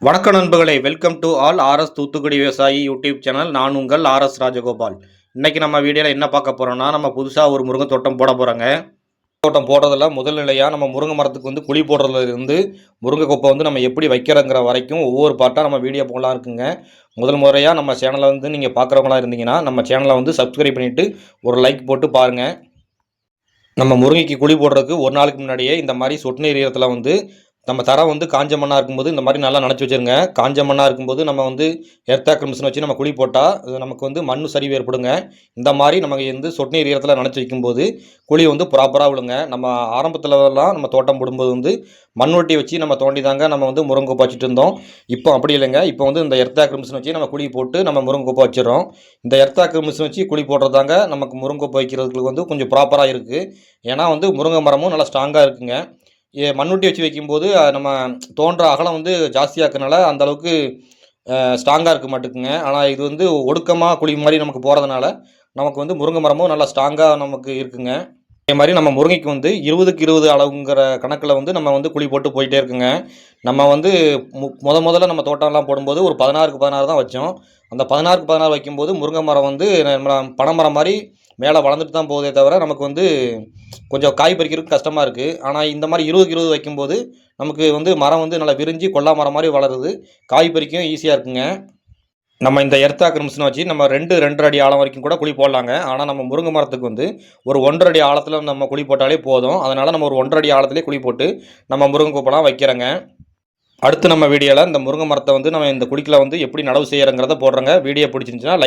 வணக்கம் நண்பர்களே, welcome to all RS Thoothukudi விவசாயி யூடியூப் சேனல். நான் உங்கள் ஆர்எஸ் ராஜகோபால். இன்னைக்கு நம்ம வீடியோவில் என்ன பார்க்க போகிறோம்னா, நம்ம புதுசாக ஒரு முருங்கை தோட்டம் போட போகிறோங்க. தோட்டம் போடுறதுல முதல் நிலையாக நம்ம முருங்கை மரத்துக்கு வந்து குழி போடுறதுலேருந்து முருங்கை கொப்பை வந்து நம்ம எப்படி வைக்கிறங்கிற வரைக்கும் ஒவ்வொரு பாட்டாக நம்ம வீடியோ போடலாம் இருக்குங்க. முதல் முறையாக நம்ம சேனலை வந்து நீங்கள் பார்க்குறவங்களா இருந்தீங்கன்னா நம்ம சேனலை வந்து சப்ஸ்கிரைப் பண்ணிவிட்டு ஒரு லைக் போட்டு பாருங்கள். நம்ம முருங்கைக்கு குழி போடுறதுக்கு ஒரு நாளுக்கு முன்னாடியே இந்த மாதிரி சொட்டு நீர் ஈரத்தில் வந்து நம்ம தரம் வந்து காஞ்ச மண்ணாக இருக்கும்போது இந்த மாதிரி நல்லா நனைச்சி வச்சுருங்க. காஞ்ச மண்ணாக இருக்கும்போது நம்ம வந்து எர்த்தாக்கர் மிஷின் வச்சு நம்ம குழி போட்டால் நமக்கு வந்து மண் சரிவு ஏற்படுங்க. இந்த மாதிரி நமக்கு வந்து சொட்டு நீர் ஈரத்தில் நனைச்சி வைக்கும்போது குழி வந்து ப்ராப்பராக விழுங்க. நம்ம ஆரம்பத்துலலாம் நம்ம தோட்டம் போடும்போது வந்து மண்வெட்டி வச்சு நம்ம தோண்டி தாங்க நம்ம வந்து முருங்கைக்கொப்பை வச்சுட்டு இருந்தோம். இப்போ அப்படி இல்லைங்க. இப்போ வந்து இந்த எர்த்தாக்கர் மிஷின் வச்சு நம்ம குழி போட்டு நம்ம முருங்கைக்கொப்பை வச்சிடறோம். இந்த எர்த்தாக்கர் மிஷின் வச்சு குழி போடுறதாங்க நமக்கு முருங்கைக்கொப்பை வைக்கிறதுக்கு வந்து கொஞ்சம் ப்ராப்பராக இருக்குது. ஏன்னா வந்து முருங்கை மரமும் நல்லா ஸ்ட்ராங்காக இருக்குங்க. மண்வெட்டி வச்சு வைக்கும்போது நம்ம தோன்ற அகலம் வந்து ஜாஸ்தியாக இருக்கனால அந்தளவுக்கு ஸ்ட்ராங்காக இருக்க மாட்டேங்குங்க. ஆனால் இது வந்து ஒடுக்கமாக குழி மாதிரி நமக்கு போகிறதுனால நமக்கு வந்து முருங்கை மரமும் நல்லா ஸ்ட்ராங்காக நமக்கு இருக்குங்க. அதே மாதிரி நம்ம முருங்கைக்கு வந்து 20க்கு 20 அளவுங்கிற கணக்கில் வந்து நம்ம வந்து குழி போட்டு போயிட்டே இருக்குங்க. நம்ம வந்து முதல்ல நம்ம தோட்டம்லாம் போடும்போது ஒரு 16க்கு 16 தான் வச்சோம். அந்த 16க்கு 16 வைக்கும்போது முருங்கை மரம் வந்து நம்ம பனைமரம் மாதிரி மேலே வளர்ந்துட்டு தான் போகுதே தவிர நமக்கு வந்து கொஞ்சம் காய் பறிக்கிறதுக்கு கஷ்டமாக இருக்குது. ஆனால் இந்த மாதிரி 20க்கு 20 வைக்கும்போது நமக்கு வந்து மரம் வந்து நல்லா விரிஞ்சு கொல்லா மரம் மாதிரி வளருது. காய் பறிக்கவும் ஈஸியாக இருக்குங்க. நம்ம இந்த எர்த்தாக்கர் மிஷினை வச்சு நம்ம 2 அடி ஆழம் வரைக்கும் கூட குழி போடலாங்க. ஆனால் நம்ம முருங்கை மரத்துக்கு வந்து ஒரு 1.5 அடி ஆழத்தில் நம்ம குழி போட்டாலே போதும். அதனால் நம்ம ஒரு 1.5 அடி ஆழத்திலே குழி போட்டு நம்ம முருங்கை கொப்பெல்லாம் வைக்கிறோங்க. அடுத்து நம்ம வீடியோவில் இந்த முருங்கை மரத்தை வந்து நம்ம இந்த குழிக்குள்ள வந்து எப்படி நடவு செய்யறங்கிறத போடுறோங்க. வீடியோ பிடிச்சிருந்துச்சுன்னா